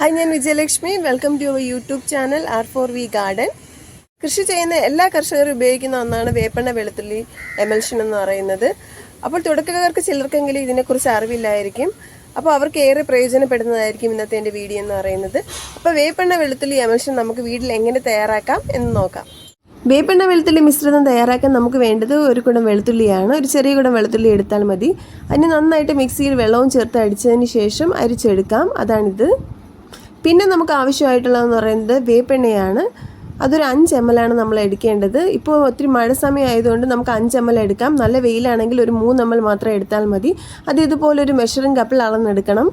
Hi, ഞാൻ Vijayalakshmi. Welcome to our YouTube channel R4V garden. കൃഷി ചെയ്യുന്ന എല്ലാ കർഷകരും ഉപയോഗിക്കുന്ന ഒന്നാണ് വേപ്പെണ്ണ വെളുത്തുള്ളി എമൽഷൻ എന്ന് പറയുന്നത്. അപ്പോൾ തുടക്കക്കാർക്ക് ചിലർക്കെങ്കിലും ഇതിനെക്കുറിച്ച് അറിവില്ലായിരിക്കും. അപ്പോൾ അവർക്ക് ഏറെ പ്രയോജനപ്പെടുന്നതായിരിക്കും ഇന്നത്തെ എൻ്റെ വീഡിയോ എന്ന് പറയുന്നത്. അപ്പോൾ വേപ്പെണ്ണ വെളുത്തുള്ളി എമൽഷൻ നമുക്ക് വീട്ടിൽ എങ്ങനെ തയ്യാറാക്കാം എന്ന് നോക്കാം. വേപ്പെണ്ണ വെളുത്തുള്ളി മിശ്രിതം തയ്യാറാക്കാൻ നമുക്ക് വേണ്ടത് ഒരു കുടം വെളുത്തുള്ളിയാണ്. ഒരു ചെറിയ കുടം വെളുത്തുള്ളി എടുത്താൽ മതി. അതിന് നന്നായിട്ട് മിക്സിയിൽ വെള്ളവും ചേർത്ത് അടിച്ചതിന് ശേഷം അരിച്ചെടുക്കാം. അതാണിത്. പിന്നെ നമുക്ക് ആവശ്യമായിട്ടുള്ളതെന്ന് പറയുന്നത് വേപ്പെണ്ണയാണ്. അതൊരു 5 ml ആണ് നമ്മൾ എടുക്കേണ്ടത്. ഇപ്പോൾ ഒത്തിരി മഴ സമയം ആയതുകൊണ്ട് നമുക്ക് 5 ml എടുക്കാം. നല്ല വെയിലാണെങ്കിൽ ഒരു 3 ml മാത്രം എടുത്താൽ മതി. അത് ഇതുപോലൊരു മെഷറിംഗ് കപ്പിൽ അളന്നെടുക്കണം.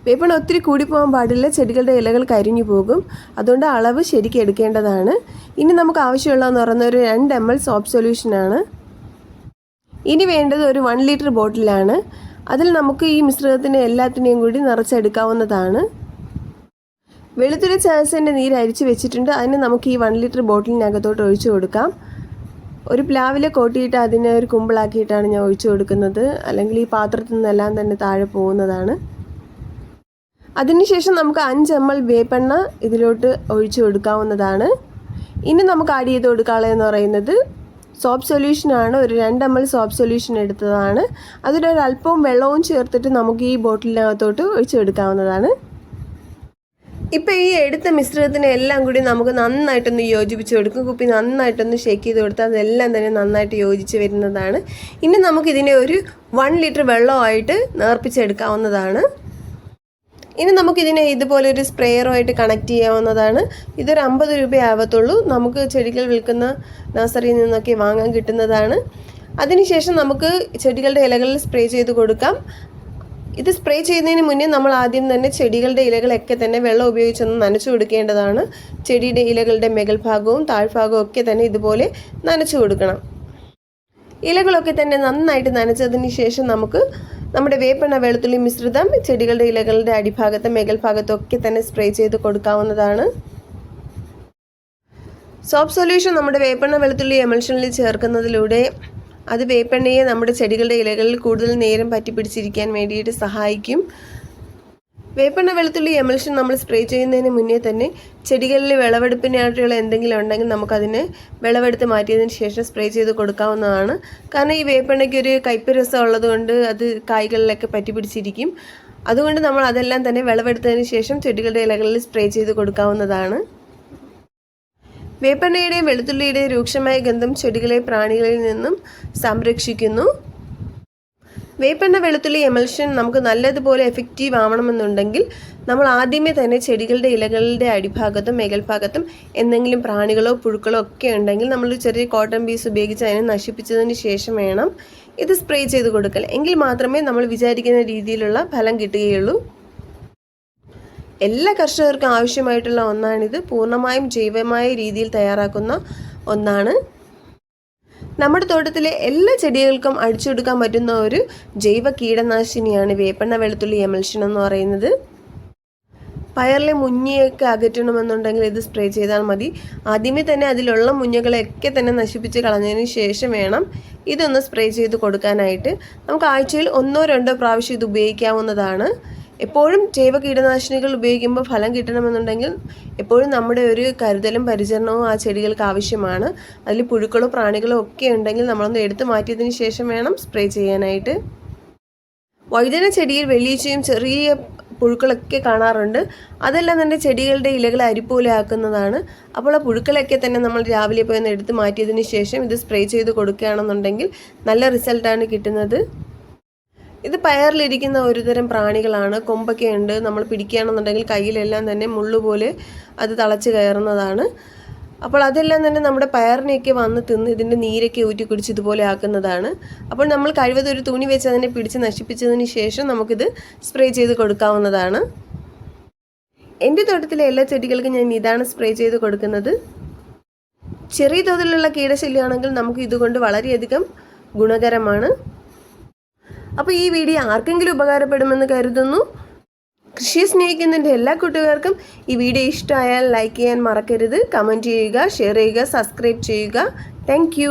വേപ്പെണ്ണ ഒത്തിരി കൂടിപ്പോകാൻ പാടില്ല, ചെടികളുടെ ഇലകൾ കരിഞ്ഞു പോകും. അതുകൊണ്ട് അളവ് ശരിക്കും എടുക്കേണ്ടതാണ്. ഇനി നമുക്ക് ആവശ്യമുള്ളതെന്ന് പറയുന്നത് ഒരു 2 ml സോപ്പ് സൊല്യൂഷനാണ്. ഇനി വേണ്ടത് ഒരു 1 ലിറ്റർ ബോട്ടിലാണ്. അതിൽ നമുക്ക് ഈ മിശ്രിതത്തിനെ എല്ലാത്തിനെയും കൂടി നിറച്ചെടുക്കാവുന്നതാണ്. വെളുത്തുള്ളി ചതച്ചതിൻ്റെ നീര് അരിച്ച് വെച്ചിട്ടുണ്ട്. അതിന് നമുക്ക് ഈ 1 ലിറ്റർ ബോട്ടിലിനകത്തോട്ട് ഒഴിച്ചു കൊടുക്കാം. ഒരു പ്ലാവിലെ കോട്ടിയിട്ട് അതിനെ ഒരു കുമ്പിളാക്കിയിട്ടാണ് ഞാൻ ഒഴിച്ചു കൊടുക്കുന്നത്. അല്ലെങ്കിൽ ഈ പാത്രത്തിൽ നിന്നെല്ലാം തന്നെ താഴെ പോകുന്നതാണ്. അതിനുശേഷം നമുക്ക് 5 ml വേപ്പെണ്ണ ഇതിലോട്ട് ഒഴിച്ചു കൊടുക്കാവുന്നതാണ്. ഇനി നമുക്ക് ആഡ് ചെയ്ത് കൊടുക്കാനുള്ളതെന്ന് പറയുന്നത് സോപ്പ് സൊല്യൂഷനാണ്. ഒരു 2 ml സോപ്പ് സൊല്യൂഷൻ എടുത്തതാണ്. അതിലൊരു അല്പവും വെള്ളവും ചേർത്തിട്ട് നമുക്ക് ഈ ബോട്ടിലിനകത്തോട്ട് ഒഴിച്ചു കൊടുക്കാവുന്നതാണ്. ഇപ്പോൾ ഈ എടുത്ത മിശ്രിതത്തിനെ എല്ലാം കൂടി നമുക്ക് നന്നായിട്ടൊന്ന് യോജിപ്പിച്ച് കൊടുക്കും. കുപ്പി നന്നായിട്ടൊന്ന് ഷേക്ക് ചെയ്ത് കൊടുത്താൽ അതെല്ലാം തന്നെ നന്നായിട്ട് യോജിച്ച് വരുന്നതാണ്. ഇനി നമുക്കിതിനെ ഒരു 1 ലിറ്റർ വെള്ളമായിട്ട് നേർപ്പിച്ചെടുക്കാവുന്നതാണ്. ഇനി നമുക്കിതിനെ ഇതുപോലെ ഒരു സ്പ്രേയറുമായിട്ട് കണക്ട് ചെയ്യാവുന്നതാണ്. ഇതൊരു 50 രൂപയാവത്തുള്ളൂ. നമുക്ക് ചെടികൾ വിൽക്കുന്ന നഴ്സറിയിൽ നിന്നൊക്കെ വാങ്ങാൻ കിട്ടുന്നതാണ്. അതിനുശേഷം നമുക്ക് ചെടികളുടെ ഇലകളിൽ സ്പ്രേ ചെയ്ത് കൊടുക്കാം. ഇത് സ്പ്രേ ചെയ്യുന്നതിന് മുന്നേ നമ്മൾ ആദ്യം തന്നെ ചെടികളുടെ ഇലകളൊക്കെ തന്നെ വെള്ളം ഉപയോഗിച്ചൊന്ന് നനച്ചു കൊടുക്കേണ്ടതാണ്. ചെടിയുടെ ഇലകളുടെ മുകൾ ഭാഗവും താഴ്ഭാഗവും ഒക്കെ തന്നെ ഇതുപോലെ നനച്ചു കൊടുക്കണം. ഇലകളൊക്കെ തന്നെ നന്നായിട്ട് നനച്ചതിന് ശേഷം നമുക്ക് നമ്മുടെ വേപ്പെണ്ണ വെളുത്തുള്ളി മിശ്രിതം ചെടികളുടെ ഇലകളുടെ അടിഭാഗത്തും മുകൾ ഭാഗത്തും ഒക്കെ തന്നെ സ്പ്രേ ചെയ്ത് കൊടുക്കാവുന്നതാണ്. സോപ്പ് സൊല്യൂഷൻ നമ്മുടെ വേപ്പെണ്ണ വെളുത്തുള്ളി എമൽഷനിൽ ചേർക്കുന്നതിലൂടെ അത് വേപ്പെണ്ണയെ നമ്മുടെ ചെടികളുടെ ഇലകളിൽ കൂടുതൽ നേരം പറ്റിപ്പിടിച്ചിരിക്കാൻ വേണ്ടിയിട്ട് സഹായിക്കും. വേപ്പെണ്ണ വെളുത്തുള്ളി എമൽഷൻ നമ്മൾ സ്പ്രേ ചെയ്യുന്നതിന് മുന്നേ തന്നെ ചെടികളിൽ വിളവെടുപ്പിനായിട്ടുള്ള എന്തെങ്കിലും ഉണ്ടെങ്കിൽ നമുക്കതിനെ വിളവെടുത്ത് മാറ്റിയതിന് ശേഷം സ്പ്രേ ചെയ്ത് കൊടുക്കാവുന്നതാണ്. കാരണം ഈ വേപ്പെണ്ണയ്ക്ക് ഒരു കയ്പ്പ് രസം ഉള്ളതുകൊണ്ട് അത് കായ്കളിലൊക്കെ പറ്റിപ്പിടിച്ചിരിക്കും. അതുകൊണ്ട് നമ്മൾ അതെല്ലാം തന്നെ വിളവെടുത്തതിന് ശേഷം ചെടികളുടെ ഇലകളിൽ സ്പ്രേ ചെയ്ത് കൊടുക്കാവുന്നതാണ്. വേപ്പെണ്ണയുടെയും വെളുത്തുള്ളിയുടെയും രൂക്ഷമായ ഗന്ധം ചെടികളെ പ്രാണികളിൽ നിന്നും സംരക്ഷിക്കുന്നു. വേപ്പെണ്ണ വെളുത്തുള്ളി എമൽഷൻ നമുക്ക് നല്ലതുപോലെ എഫക്റ്റീവ് ആവണമെന്നുണ്ടെങ്കിൽ നമ്മൾ ആദ്യമേ തന്നെ ചെടികളുടെ ഇലകളുടെ അടിഭാഗത്തും മേൽഭാഗത്തും എന്തെങ്കിലും പ്രാണികളോ പുഴുക്കളോ ഒക്കെ ഉണ്ടെങ്കിൽ നമ്മൾ ചെറിയ കോട്ടൺ പീസ് ഉപയോഗിച്ച് അതിനെ നശിപ്പിച്ചതിന് ശേഷം വേണം ഇത് സ്പ്രേ ചെയ്ത് കൊടുക്കൽ. എങ്കിൽ മാത്രമേ നമ്മൾ വിചാരിക്കുന്ന രീതിയിലുള്ള ഫലം കിട്ടുകയുള്ളൂ. എല്ലാ കർഷകർക്കും ആവശ്യമായിട്ടുള്ള ഒന്നാണിത്. പൂർണ്ണമായും ജൈവമായ രീതിയിൽ തയ്യാറാക്കുന്ന ഒന്നാണ്. നമ്മുടെ തോട്ടത്തിലെ എല്ലാ ചെടികൾക്കും അടിച്ചു കൊടുക്കാൻ പറ്റുന്ന ഒരു ജൈവ കീടനാശിനിയാണ് വേപ്പെണ്ണ വെളുത്തുള്ളി എമൽഷൻ എന്ന് പറയുന്നത്. പയറിലെ മുഞ്ഞയൊക്കെ അകറ്റണമെന്നുണ്ടെങ്കിൽ ഇത് സ്പ്രേ ചെയ്താൽ മതി. ആദ്യമേ തന്നെ അതിലുള്ള മുഞ്ഞകളെയൊക്കെ തന്നെ നശിപ്പിച്ച് കളഞ്ഞതിന് ശേഷം വേണം ഇതൊന്ന് സ്പ്രേ ചെയ്ത് കൊടുക്കാനായിട്ട്. നമുക്ക് ആഴ്ചയിൽ 1-2 പ്രാവശ്യം ഇത് ഉപയോഗിക്കാവുന്നതാണ്. എപ്പോഴും ജൈവ കീടനാശിനികൾ ഉപയോഗിക്കുമ്പോൾ ഫലം കിട്ടണമെന്നുണ്ടെങ്കിൽ എപ്പോഴും നമ്മുടെ ഒരു കരുതലും പരിചരണവും ആ ചെടികൾക്ക് ആവശ്യമാണ്. അതിൽ പുഴുക്കളോ പ്രാണികളോ ഒക്കെ ഉണ്ടെങ്കിൽ നമ്മളൊന്ന് എടുത്തു മാറ്റിയതിന് ശേഷം വേണം സ്പ്രേ ചെയ്യാനായിട്ട്. വഴുതന ചെടിയിൽ വെള്ളീച്ചയും ചെറിയ പുഴുക്കളൊക്കെ കാണാറുണ്ട്. അതെല്ലാം തന്നെ ചെടികളുടെ ഇലകൾ അരിപ്പോലെ ആക്കുന്നതാണ്. അപ്പോൾ ആ പുഴുക്കളൊക്കെ തന്നെ നമ്മൾ രാവിലെ പോയി ഒന്ന് എടുത്ത് മാറ്റിയതിന് ശേഷം ഇത് സ്പ്രേ ചെയ്ത് കൊടുക്കുകയാണെന്നുണ്ടെങ്കിൽ നല്ല റിസൾട്ടാണ് കിട്ടുന്നത്. ഇത് പയറിലിരിക്കുന്ന ഒരുതരം പ്രാണികളാണ്. കൊമ്പൊക്കെ ഉണ്ട്. നമ്മൾ പിടിക്കുകയാണെന്നുണ്ടെങ്കിൽ കയ്യിലെല്ലാം തന്നെ മുള്ളുപോലെ അത് തളച്ച് കയറുന്നതാണ്. അപ്പോൾ അതെല്ലാം തന്നെ നമ്മുടെ പയറിനെയൊക്കെ വന്ന് തിന്ന് ഇതിൻ്റെ നീരൊക്കെ ഊറ്റി കുടിച്ച് ഇതുപോലെ ആക്കുന്നതാണ്. അപ്പോൾ നമ്മൾ കഴിവതും ഒരു തുണി വെച്ച് അതിനെ പിടിച്ച് നശിപ്പിച്ചതിന് ശേഷം നമുക്കിത് സ്പ്രേ ചെയ്ത് കൊടുക്കാവുന്നതാണ്. എൻ്റെ തോട്ടത്തിലെ എല്ലാ ചെടികൾക്കും ഞാൻ ഇതാണ് സ്പ്രേ ചെയ്ത് കൊടുക്കുന്നത്. ചെറിയ തോതിലുള്ള കീടശല്യമാണെങ്കിൽ നമുക്ക് ഇതുകൊണ്ട് വളരെയധികം ഗുണകരമാണ്. അപ്പോൾ ഈ വീഡിയോ ആർക്കെങ്കിലും ഉപകാരപ്പെടുമെന്ന് കരുതുന്നു. കൃഷിയെ സ്നേഹിക്കുന്നതിൻ്റെ എല്ലാ കൂട്ടുകാർക്കും ഈ വീഡിയോ ഇഷ്ടമായാൽ ലൈക്ക് ചെയ്യാൻ മറക്കരുത്. കമൻറ്റ് ചെയ്യുക, ഷെയർ ചെയ്യുക, സബ്സ്ക്രൈബ് ചെയ്യുക. താങ്ക്